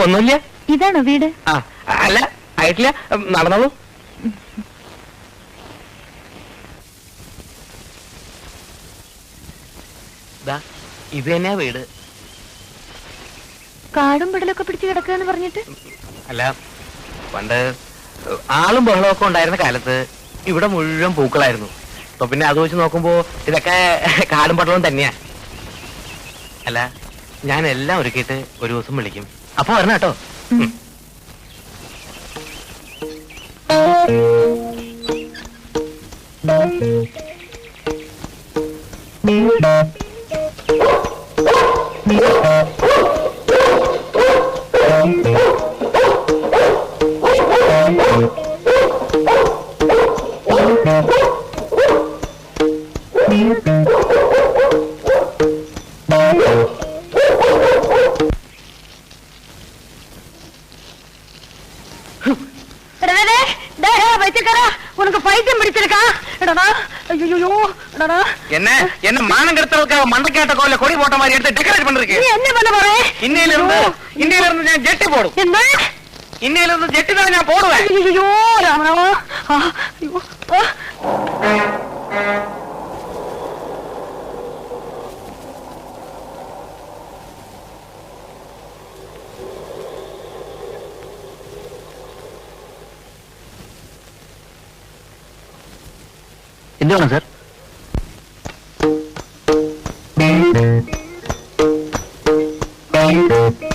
ഒന്നുമില്ല. ഇതാണോ വീട്? ആ അല്ല, ആയിട്ടില്ല. നടന്നോളൂ. ഇത് തന്നെയാ വീട്. കാടും പെടലൊക്കെ പിടിച്ച് കിടക്കുകയെന്ന് പറഞ്ഞിട്ട്. അല്ല, പണ്ട് ആളും ബഹളമൊക്കെ ഉണ്ടായിരുന്ന കാലത്ത് ഇവിടെ മുഴുവൻ പൂക്കളായിരുന്നു. അപ്പൊ പിന്നെ അത് വെച്ച് നോക്കുമ്പോ ഇതൊക്കെ കാടും പടലവും തന്നെയാ. അല്ല, ഞാൻ എല്ലാം ഒരുക്കിയിട്ട് ഒരു ദിവസം വിളിക്കും. അപ്പൊ വരണം കേട്ടോ. என்ன மானம் கெடுத்தவளுக்காக மண்டைக்காட்ட கோயில கொடி போட்ட மாதிரி எடுத்து டெக்கரேட் பண்ணிருக்கு. என்ன பண்ண போறே? இன்னையில இருந்து நான் ஜெட்டி போடும். என்ன? இன்னையில இருந்து ஜெட்டி தான் நான் போடுவேன். ஐயோ ராமராமா. ஐயோ. എന്ത് വേണം സാർ?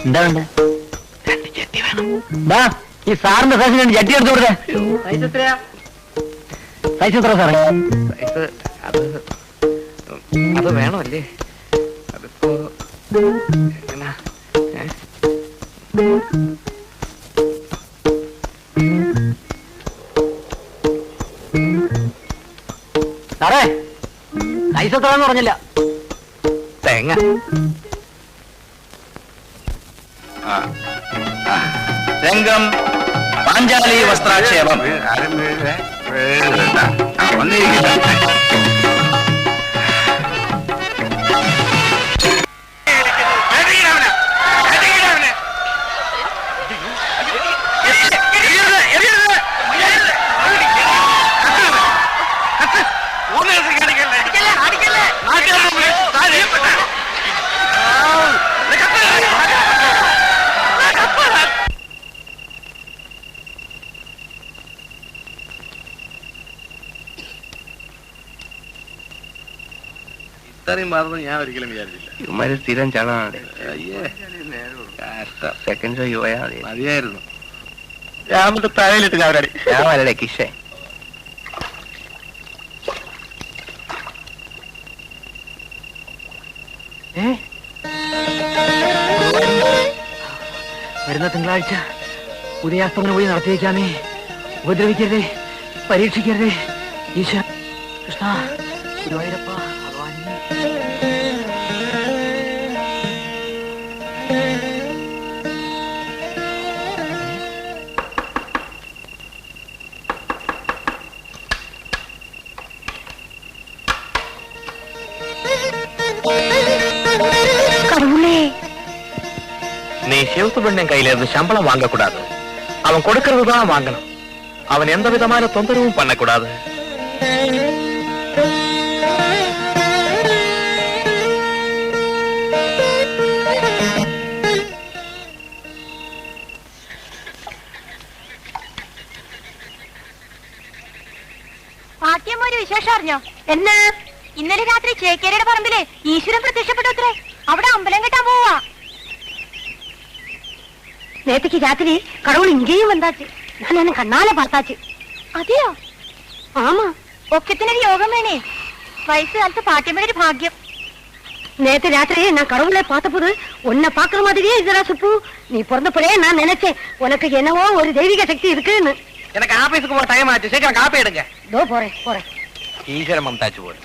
എന്താ വേണ്ട? ഈ സാറിന്റെ സൈസ് രണ്ട് ജട്ടി എടുത്തു കൊടുത്തേ. സൈസ് എത്ര സാറേ? അത് വേണമല്ലേ? അതിപ്പോ സാറേ, സൈസ് എത്രന്ന് പറഞ്ഞില്ല. തേങ്ങ രംഗം പാഞ്ചാലി വസ്ത്രാക്ഷേപം. ഇത്രയും മാറുന്നു ഞാൻ ഒരിക്കലും വിചാരിച്ചില്ല. ഇവന്മാര് സ്ഥിരം ചാടാണ്. സെക്കൻഡ് ഷോ പോയാൽ മതി. മതിയായിരുന്നു. രാമത്തെ തലയിലിട്ട് ചാവരാടി. രാമല്ലേ കിഷേ. വരുന്ന തിങ്കളാഴ്ച ഉദയാസ്തമനം വഴി നടത്തിയേക്കാമേ. ഉപദ്രവിക്കരുതേ, പരീക്ഷിക്കരുതേ. ഈശ്വര കൃഷ്ണ ഗുരുവായൂരപ്പ ഭഗവാൻ. நீ சிவத்து பெண்ணன் கையில இருந்து சம்பளம் வாங்க கூடாது. அவன் கொடுக்கறதுதான் வாங்கணும். அவன் எந்த விதமான தொந்தரவும் பண்ணக்கூடாது. പാട്യം ഒരു വിശേഷം അറിഞ്ഞോ? എന്നാ? ഇന്നലെ രാത്രി ചേക്കേരിയുടെ പറമ്പില് ഈശ്വരൻ പ്രത്യക്ഷപ്പെട്ടു അത്രേ. അവിടെ അമ്പലം കെട്ടാൻ പോവാ. நேற்றுக்கு ராத்திரி கடவுள் இங்கேயும் வந்தாச்சு. நான் என்ன கண்ணால பார்த்தாச்சு. അതെയോ? ஆமா. ഒക്കത്തിനൊരു യോഗം വേണേ. വയസ്സുകാലത്ത് പാട്ടിയമ്മയുടെ ഒരു ഭാഗ്യം. நேற்று ராத்திரி நான் கடவுளை பார்த்தபோது உன்னை பாக்குற மாதிரியே இதுரா சுப்பு. நீ பிறந்தப்படே நான் நினைச்சேன் உனக்கு என்னவோ ஒரு தெய்வீக சக்தி இருக்குன்னு. எனக்கு ஆபீஸுக்கு போற டைம் ஆச்சு. சீக்கிரம் காப்பி எடுங்க. இதோ போறேன் போறேன். ஈஸ்வர மம்தாச்சு போடு.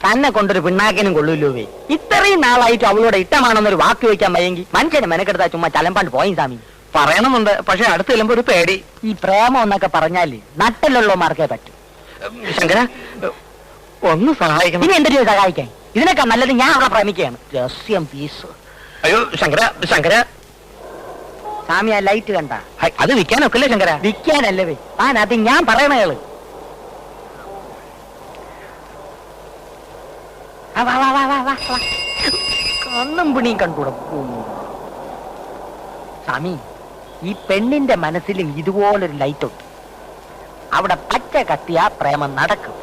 തന്നെ കൊണ്ടൊരു പിണ്ണാക്കിനും കൊള്ളൂല്ലോവേ. ഇത്രയും നാളായിട്ട് അവളോട് ഇഷ്ടമാണെന്നൊരു വാക്ക് വയ്ക്കാൻ വയ്യെങ്കിൽ മനുഷ്യനെ മെനക്കെടുത്താ ചുമ്മാ ചലമ്പാണ്ട് പോയി സ്വാമി. പറയണമെന്നുണ്ട്, പക്ഷെ അടുത്ത് ചെല്ലുമ്പോ ഒരു പേടി. ഈ പ്രേമം എന്നൊക്കെ പറഞ്ഞാല് നട്ടലുള്ളമാർക്കേ പറ്റൂ. ശങ്കര, ഒന്ന് സഹായിക്കണം. ഇനി എന്തൊരു സഹായിക്കാൻ? ഇതിനൊക്കെ നല്ലത് ഞാൻ അവളെ പ്രേമിക്കുകയാണ്. രഹസ്യം പീസ്. അയ്യോ ശങ്കര, ശങ്കര, സ്വാമി, ആ ലൈറ്റ് കണ്ട? അത് വിൽക്കാനൊക്കില്ലേ ശങ്കര? വിൽക്കാനല്ലേ അത് ഞാൻ പറയണേള്. കണ്ണും പിണിയും കണ്ടുകൂടും. സ്വാമി, ഈ പെണ്ണിന്റെ മനസ്സിലും ഇതുപോലൊരു ലൈറ്റ് ഉണ്ട്. അവിടെ പച്ച കത്തിയാ പ്രേമം നടക്കും,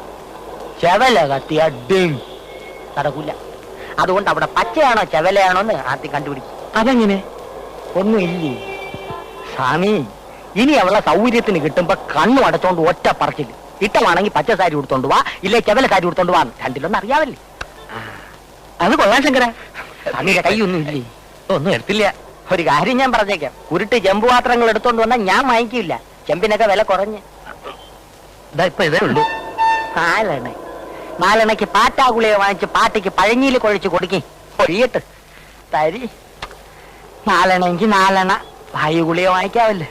ചെവല കത്തിയാ ഡിം നടക്കൂല. അതുകൊണ്ട് അവിടെ പച്ചയാണോ ചെവലയാണോ എന്ന് ആദ്യം കണ്ടുപിടിക്കും. അതെങ്ങനെ? ഒന്നുമില്ലേ സ്വാമി, ഇനി അവളെ സൗകര്യത്തിന് കിട്ടുമ്പോ കണ്ണു അടച്ചോണ്ട് ഒറ്റ പറച്ചില്. ഇട്ടമാണെങ്കിൽ പച്ച സാരി കൊടുത്തോണ്ട് വാ, ഇല്ലേ ചെവല സാരി കൊടുത്തോണ്ട് വാ. രണ്ടിലൊന്നും അറിയാവല്ലേ? അത് കൊള്ളാം ശങ്കര. സ്വാമിയുടെ കൈയൊന്നും ഇല്ലേ? ഒന്നും എടുത്തില്ല. ഒരു കാര്യം ഞാൻ പറഞ്ഞേക്കാം, കുരുട്ട് ചെമ്പ് പാത്രങ്ങൾ എടുത്തോണ്ട് വന്നാൽ ഞാൻ വാങ്ങിക്കില്ല. ചെമ്പിനൊക്കെ വില കുറഞ്ഞ്. ഇതാ ഇപ്പൊ ഇതേ ഉള്ളൂ. നാലെണ്ണയ്ക്ക് പാറ്റാഗുളിയെ വാങ്ങിച്ച് പാട്ടിക്ക് പഴഞ്ഞിയിൽ കുഴച്ച് കൊടുക്കി ഒഴിയട്ട് തരി. നാലെണ്ണെങ്കിൽ നാലെണ്ണ വായു ഗുളിയ വാങ്ങിക്കാവല്ലേ.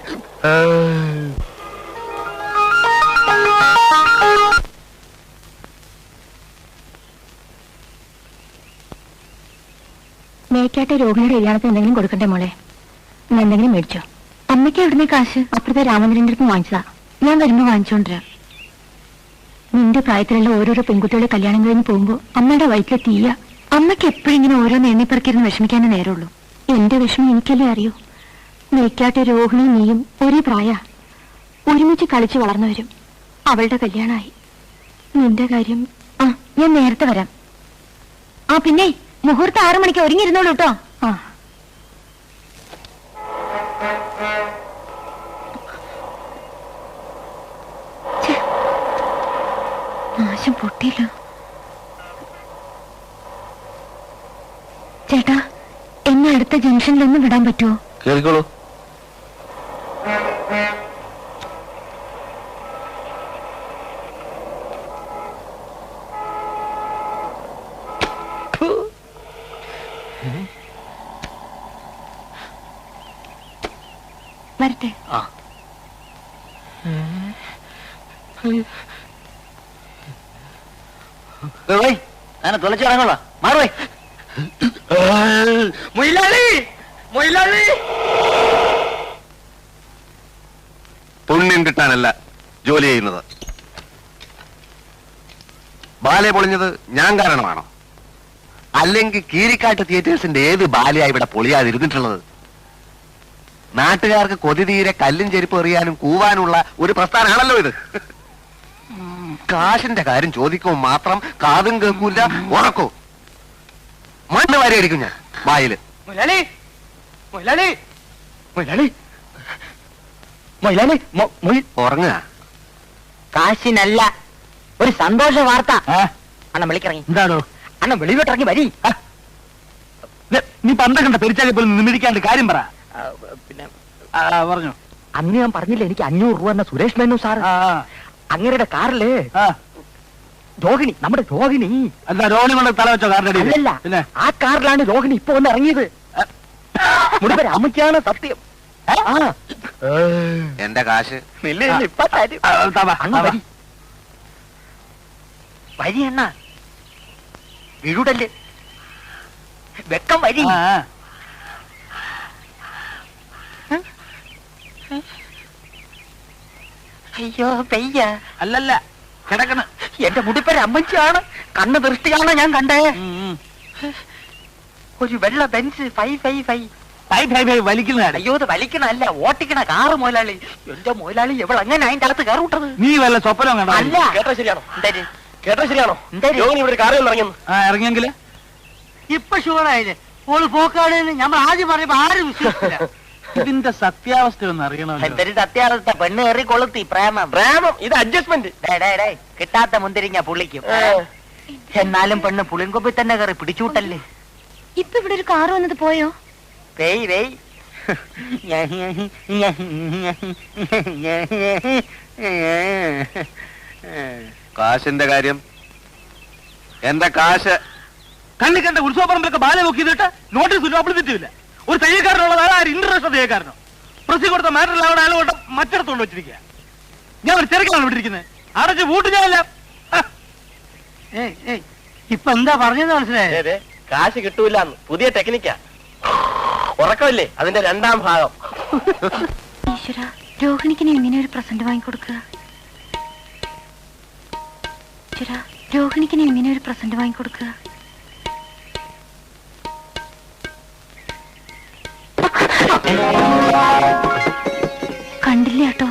മേക്കാട്ടെ രോഹിണിയുടെ കല്യാണത്തിന് എന്തെങ്കിലും കൊടുക്കണ്ടേ മോളെ? ഞാൻ എന്തെങ്കിലും മേടിച്ചോ? അമ്മയ്ക്ക് എവിടുന്നേ കാശ്? അപ്പുറത്തെ രാമചന്ദ്രൻ്റെ അടുത്ത് വാങ്ങിച്ചതാ. ഞാൻ വരുമ്പോ വാങ്ങിച്ചോണ്ടിരാ. നിന്റെ പ്രായത്തിലുള്ള ഓരോരോ പെൺകുട്ടികളെ കല്യാണം കഴിഞ്ഞ് പോകുമ്പോ അമ്മയുടെ വയറ്റിലെ തീയ. അമ്മയ്ക്ക് എപ്പോഴും ഇങ്ങനെ ഓരോന്ന് എണ്ണിപ്പറക്കിരുന്ന് വിഷമിക്കാനേ നേരമുള്ളൂ. എന്റെ വിഷമം എനിക്കല്ലേ അറിയൂ. മേക്കാട്ടെ രോഹിണി നീയും ഒരേ പ്രായ, ഒരുമിച്ച് കളിച്ച് വളർന്നവരും. അവളുടെ കല്യാണമായി. നിന്റെ കാര്യം ഞാൻ നേരത്തെ വരാം. പിന്നെ മുഹൂർത്തം 6 മണിക്ക് ഒരുങ്ങിയിരുന്നോളൂ കേട്ടോ. നാശം പൊട്ടിയില്ല. ചേട്ടാ, എന്നെ അടുത്ത ജംഗ്ഷനിലൊന്നും വിടാൻ പറ്റുമോ? കേറിക്കോളൂ. വരട്ടെ. അങ്ങനെ തുളച്ചിറങ്ങുള്ള മാറുവേ. മൊയിലാളി, മൊയിലാളി. പുണ്യം കിട്ടാനല്ല ജോലി ചെയ്യുന്നത്. ബാലെ പൊളിഞ്ഞത് ഞാൻ കാരണമാണോ? അല്ലെങ്കിൽ കീരിക്കാട്ട് തിയേറ്റേഴ്സിന്റെ ഏത് ബാലയാ ഇവിടെ പൊളിയാതിരുന്നിട്ടുള്ളത്? നാട്ടുകാർക്ക് കൊതി തീരെ കല്ലും ചെരുപ്പ് എറിയാനും കൂവാനുള്ള ഒരു പ്രസ്ഥാനമാണല്ലോ ഇത്. കാശിന്റെ കാര്യം ചോദിക്കുമ്പോൾ മാത്രം കാതും കേൾക്കൂല, ഉറക്കോ. മണ്ണ് വാരി അടിക്കും ഞാൻ വായില്. മൊയിലാളി, മൊയിലാളി, മൊയിലാളി, മൊയിലാളി, ഉറങ്ങുക. കാശിനല്ല, ഒരു സന്തോഷ വാർത്ത. അണ്ണൻ വിളിക്കിറങ്ങി. എന്താണോ? അണ്ണൻ വെളിവിട്ടിറങ്ങി വരി. നീ പന്ത കണ്ട പെരിച്ചാലി പോലും നിമിരിക്കാണ്ട് കാര്യം പറ. പിന്നെ പറഞ്ഞു. അന്ന് ഞാൻ പറഞ്ഞില്ല എനിക്ക് 500 രൂപ എന്ന സുരേഷ് മേനു സാർ. അങ്ങരുടെ കാറില് രോഹിണി, നമ്മുടെ രോഹിണി. എന്താ രോഹിണി കൊണ്ട് തല വെച്ചോ കാറിന്റെ? അല്ലല്ല, ആ കാറിലാണ് രോഹിണി ഇപ്പൊ ഒന്ന് ഇറങ്ങിയത്. മുടിപ്പര അമ്മയ്ക്കാണ് സത്യം. എന്റെ കാശ് ഇപ്പൊ തരും. അണ്ണ വരി, വരി അണ്ണ, വിഴുടല് വെക്കം വരി. അയ്യോ പെയ്യ. അല്ലല്ല, കിടക്കണ. എന്റെ മുടിപ്പര അമ്മച്ചിയാണ്. കണ്ണ് ദൃഷ്ടിയാണ് ഞാൻ കണ്ടേ. ഒരു വെള്ള ബെൻസ് 555 വലിക്കുന്ന. അയ്യോ, ഇത് വലിക്കണല്ല, ഓട്ടിക്കണ കാറ് മുതലാളി. എന്റെ മുതലാളി എവിടെ അങ്ങനെ അതിന്റെ അകത്ത് കയറി വിട്ടത്? നീ വല്ല സ്വപ്നം കണ്ടോ? അല്ല. കേട്ടോ ശരിയാണോ? എന്തായാലും കേട്ടോ ശരിയാണോ? എന്തായാലും ഇവിടെ കാറിൽ ഇറങ്ങി. ഇറങ്ങിയെങ്കില് ഇപ്പൊ ഷുവറായില്ലേ? ഓള് പോക്കാണെന്ന് നമ്മൾ ആദ്യം പറയുമ്പോ ആരും വിശ്വസിച്ചില്ല. ഇതിന്റെ സത്യാവസ്ഥ ഒന്ന് അറിയണമല്ലോ. എന്തൊരു സത്യാവസ്ഥ. പെണ്ണ് കയറി കൊളുത്തി. പ്രേമം, ഇത് അഡ്ജസ്റ്റ്മെന്റ്. കിട്ടാത്ത മുന്തിരിങ്ങ പുള്ളിക്കും. എന്നാലും പെണ്ണ് പുളിങ്കൊപ്പിൽ തന്നെ കയറി പിടിച്ചൂട്ടല്ലേ. ഇപ്പൊ ഇവിടെ ഒരു കാറ് വന്നത് പോയോ? വെയ് വെയ്. കാശിന്റെ കാര്യം. എന്റെ കാശ് കണ്ണി കണ്ട ഉത്സവപ്പറമ്പിലൊക്കെ ബാല നോക്കിയിട്ട് നോട്ടീസ് പബ്ലിസിറ്റിയില്ല. ഒരു തയ്യക്കാരനുള്ളത് ആര് ഇന്റർനാഷണൽ തയ്യക്കാരനോ? പ്രസി കൊടുത്ത മാറ്ററിൽ അവിടെ അയാളോട്ട് മറ്റിടത്തോണ്ട് വെച്ചിരിക്കുക. ഞാൻ ഒരു തിരക്കിലാണ് വിട്ടിരിക്കുന്നത്. അടച്ച് വൂട്ട് ഞാനല്ല. ഇപ്പൊ എന്താ പറഞ്ഞത് മനസ്സിലായേ? കാശ് കിട്ടൂല, പുതിയ ടെക്നിക്കാ. ഉറക്കമില്ലേ അതിന്റെ രണ്ടാം ഭാഗം. ഈശ്വര, രോഹിണിക്കിന് എങ്ങനെ ഒരു പ്രസന്റ് വാങ്ങിക്കൊടുക്കുക? ഈശ്വര, രോഹിണിക്കിന് എങ്ങനെ ഒരു പ്രസന്റ് വാങ്ങിക്കൊടുക്കുക? കണ്ടില്ല കേട്ടോ.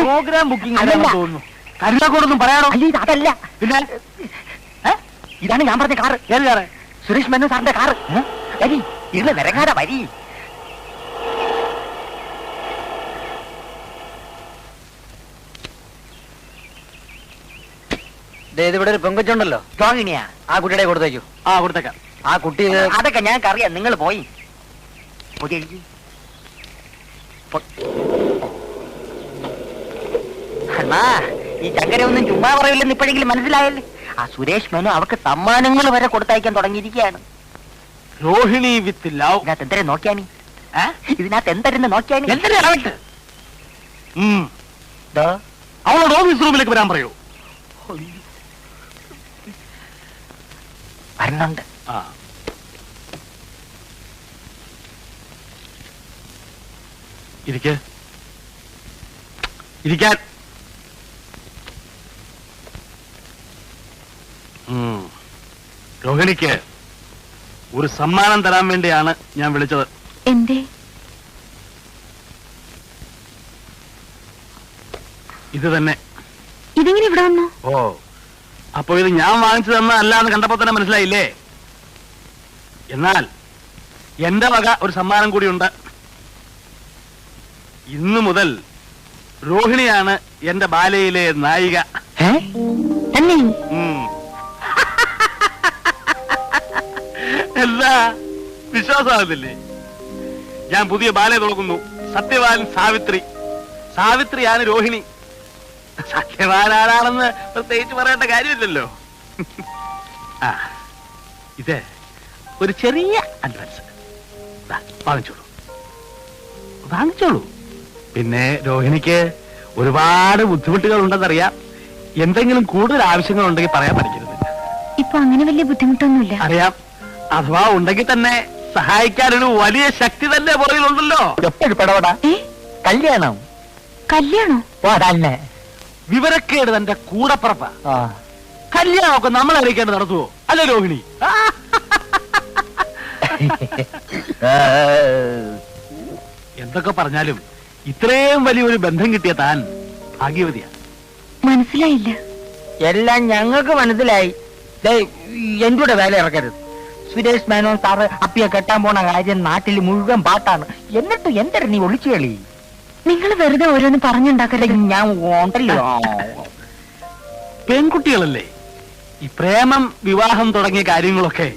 പ്രോഗ്രാം ബുക്കിംഗ് തോന്നുന്നു. കരുതാക്കോടൊന്നും പറയാനോ? അല്ല, ഇത് അതല്ല. പിന്നെ ഇതാണ് ഞാൻ പറഞ്ഞ കാറ്. ഏത് കാറ്? സുരേഷ് മേനോൻ സാറിന്റെ കാറ്. വരി, ഇരുന്ന് നിരങ്ങാതെ വരി. ഇവിടെ ഒരു പെങ്കൊച്ചുണ്ടല്ലോ, രോഹിണിയാ. ആ കുട്ടിയുടെ കൊടുത്തേക്കൂ. ആ, കൊടുത്തേക്കാം. ആ കുട്ടി അതൊക്കെ ഞങ്ങൾക്കറിയാം. നിങ്ങൾ പോയി അണ്ണാ, ഈ ചക്കര ഒന്നും ചുമ്മാ പറയില്ലെന്ന് ഇപ്പോഴെങ്കിലും മനസ്സിലായല്ലേ? ആ സുരേഷ് മേനോ അവർക്ക് സമ്മാനങ്ങൾ വരെ കൊടുത്തയക്കാൻ തുടങ്ങിയിരിക്കുകയാണ്. Rohini with love. ഇതിനകത്ത് എന്തരെ നോക്കിയാണി? ഇതിനകത്ത് എന്തരെന്ന് നോക്കിയാണി? അവളോട് ഓഫീസ് റൂമിലേക്ക് വരാൻ പറയൂ. വരണുണ്ട്. ഇരിക്കാൻ. രോഹിണിക്ക് ഒരു സമ്മാനം തരാൻ വേണ്ടിയാണ് ഞാൻ വിളിച്ചത്. എന്തേ? ഇത് തന്നെ. ഇതെങ്ങനെ ഇവിടെ വന്നു? ഓ, അപ്പൊ ഇത് ഞാൻ വാങ്ങിച്ചു തന്ന അല്ലാന്ന് കണ്ടപ്പോ തന്നെ മനസ്സിലായില്ലേ? എന്നാൽ എന്റെ വക ഒരു സമ്മാനം കൂടിയുണ്ട്. ഇന്നു മുതൽ രോഹിണിയാണ് എന്റെ ബാലയിലെ നായിക. എന്താ വിശ്വാസമാകുന്നില്ലേ? ഞാൻ പുതിയ ബാലയെ തുറക്കുന്നു. സത്യവാൻ സാവിത്രി. സാവിത്രിയാണ് രോഹിണി. സത്യവാൻ ആരാണെന്ന് പ്രത്യേകിച്ച് പറയേണ്ട കാര്യമില്ലല്ലോ. ആ, ഇത് ഒരു ചെറിയ അഡ്വാൻസ് വാങ്ങിച്ചോളൂ, വാങ്ങിച്ചോളൂ. പിന്നെ രോഹിണിക്ക് ഒരുപാട് ബുദ്ധിമുട്ടുകൾ ഉണ്ടെന്നറിയാം. എന്തെങ്കിലും കൂടുതൽ ആവശ്യങ്ങൾ ഉണ്ടെങ്കിൽ പറയാൻ പഠിക്കരുത്. ഇപ്പൊ അങ്ങനെ വലിയ ബുദ്ധിമുട്ടൊന്നുമില്ല. അറിയാം. അഥവാ ഉണ്ടെങ്കിൽ തന്നെ സഹായിക്കാനൊരു വലിയ ശക്തി തന്നെ പുറകിലുണ്ടല്ലോ. എപ്പോഴും കല്യാണം. കല്യാണോ? തന്നെ വിവരക്കേട് തന്റെ കൂടപ്പുറപ്പ. കല്യാണമൊക്കെ നമ്മൾ അറിയിക്കേണ്ട നടത്തുവോ? അല്ലേ രോഹിണി? എന്തൊക്കെ പറഞ്ഞാലും ഇത്രയും വലിയൊരു ബന്ധം കിട്ടിയ താൻ ഭാഗ്യവതിയാ. മനസ്സിലായില്ല. എല്ലാം ഞങ്ങൾക്ക് മനസ്സിലായി. എന്റെ വേല ഇറക്കരുത്. സുരേഷ് മേനോൻ സാറ് അപ്പിയെ കെട്ടാൻ പോണ കാര്യം നാട്ടിൽ മുഴുവൻ പാട്ടാണ്. എന്നിട്ട് എന്തൊരു നീ ഒളിച്ചു കളി? നിങ്ങൾ വെറുതെ ഓരോന്ന് പറഞ്ഞുണ്ടാക്കരുത്. ഞാൻ ഉണ്ടല്ലോ. പെൺകുട്ടികളല്ലേ, ഈ പ്രേമം വിവാഹം തുടങ്ങിയ കാര്യങ്ങളൊക്കെ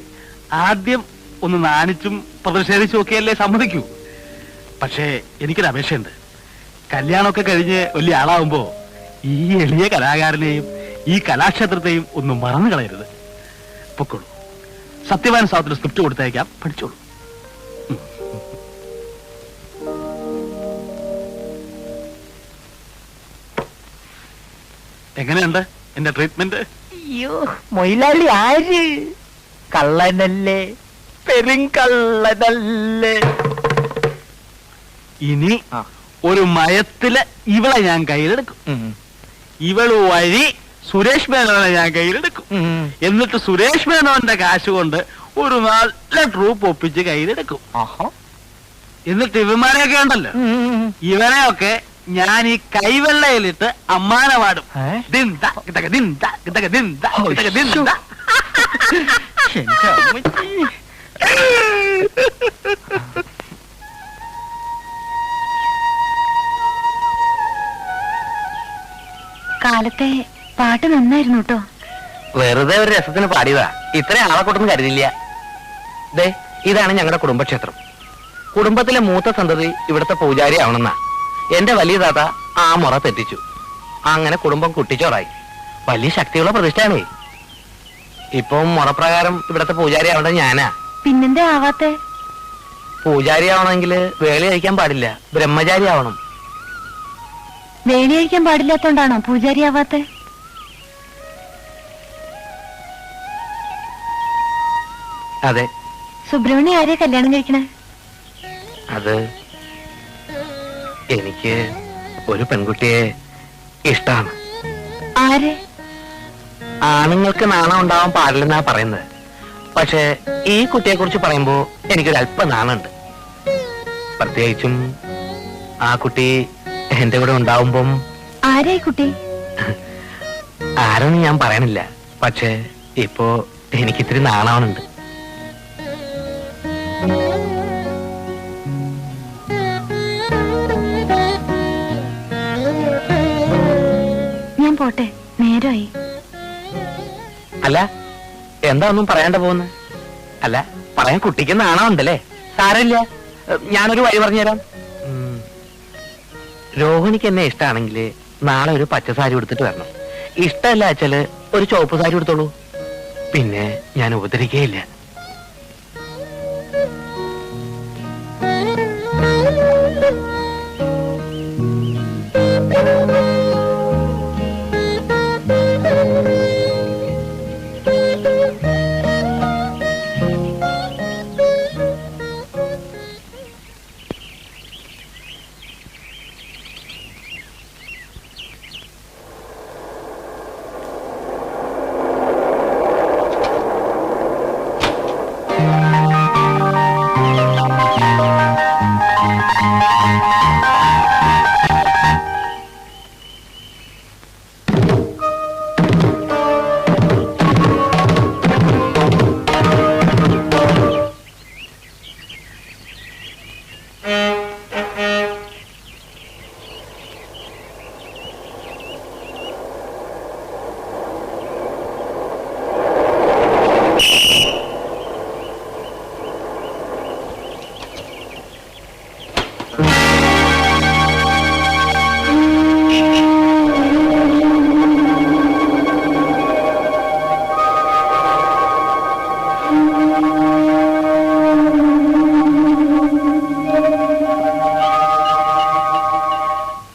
ആദ്യം ഒന്ന് നാണിച്ചും പ്രതിഷേധിച്ചും ഒക്കെയല്ലേ സമ്മതിക്കൂ. പക്ഷേ എനിക്കൊരു അപേക്ഷയുണ്ട്. കല്യാണമൊക്കെ കഴിഞ്ഞ് വലിയ ആളാവുമ്പോ ഈ എളിയ കലാകാരനെയും ഈ കലാക്ഷേത്രത്തെയും ഒന്നും മറന്നു കളയരുത്. പൊക്കോളൂ. സത്യവാൻ സാധന സ്ക്രിപ്റ്റ് കൊടുത്തയക്കാം, പഠിച്ചോളൂ. എങ്ങനെയുണ്ട് എന്റെ ട്രീറ്റ്മെന്റ്? അയ്യോ, മൊയിലാളി ആര്? കള്ളനല്ലേ, പെരുങ്കള്ളനല്ലേ. ഇനി ഒരു മയത്തില് ഇവളെ ഞാൻ കയ്യിലെടുക്കും. ഇവള് വഴി സുരേഷ് മേനോനെ ഞാൻ കയ്യിലെടുക്കും. എന്നിട്ട് സുരേഷ് മേനോന്റെ കാശ് കൊണ്ട് ഒരു നല്ല ട്രൂപ്പ് ഒപ്പിച്ച് കയ്യിലെടുക്കും. എന്നിട്ട് ഇവന്മാരെയൊക്കെ ഉണ്ടല്ലോ, ഇവനെയൊക്കെ ഞാൻ ഈ കൈവെള്ളയിലിട്ട് അമ്മാനമാടും. എന്റെ അമ്മച്ചി. കാലത്തെ പാട്ട് നന്നായിരുന്നു കേട്ടോ. വെറുതെ ഒരു രസത്തിന് പാടിയതാ, ഇത്രയും ആളെ കൂട്ടൊന്നും കരുതില്ല. ദേ ഇതാണ് ഞങ്ങളുടെ കുടുംബക്ഷേത്രം. കുടുംബത്തിലെ മൂത്ത സന്തതി ഇവിടുത്തെ പൂജാരി ആവണമെന്നാ. എന്റെ വലിയ താത്ത ആ മുറ തെറ്റിച്ചു. അങ്ങനെ കുടുംബം കുട്ടിച്ചോറായി. വലിയ ശക്തിയുള്ള പ്രതിഷ്ഠയാണേ. ഇപ്പം മുറപ്രകാരം ഇവിടുത്തെ പൂജാരി ആവേണ്ടത് ഞാനാ. പിന്നെന്താ ആവാത്തെ? പൂജാരി ആവണമെങ്കിൽ വേളി കഴിക്കാൻ പാടില്ല, ബ്രഹ്മചാരി ആവണം. വേലി കഴിക്കാൻ പാടില്ലാത്തോണ്ടാണോ പൂജാരി ആവാത്തെ? അതെ. സുബ്രഹ്മണ്യ ആരെയാ കല്യാണം കഴിക്കണേ? അത് എനിക്ക് ഒരു പെൺകുട്ടിയെ ഇഷ്ടാണ്. ആരെ? ആണുങ്ങൾക്ക് നാണം ഉണ്ടാവാൻ പാടില്ലെന്നാ പറയുന്നത്. പക്ഷെ ഈ കുട്ടിയെ കുറിച്ച് പറയുമ്പോ എനിക്കൊരല്പ നാണുണ്ട്. പ്രത്യേകിച്ചും ആ കുട്ടി എന്റെ കൂടെ ഉണ്ടാവുമ്പം. ആരായി കുട്ടി? ആരെന്ന് ഞാൻ പറയണില്ല. പക്ഷെ ഇപ്പോ എനിക്കിത്തിരി നാണാവുന്നുണ്ട്. ഞാൻ പോട്ടെ, നേരമായി. അല്ല, എന്താ ഒന്നും പറയാണ്ട പോകുന്നത്? അല്ല, പറയാൻ കുട്ടിക്ക് നാണമുണ്ടല്ലേ? സാരമില്ല, ഞാനൊരു വഴി പറഞ്ഞുതരാം. രോഹിണിക്ക് എന്നെ ഇഷ്ടമാണെങ്കിൽ നാളെ ഒരു പച്ച സാരി എടുത്തിട്ട് വരണം. ഇഷ്ടമല്ല വെച്ചാല് ഒരു ചുവപ്പ് സാരി എടുത്തോളൂ. പിന്നെ ഞാൻ ഉപദ്രവിക്കുകയില്ല.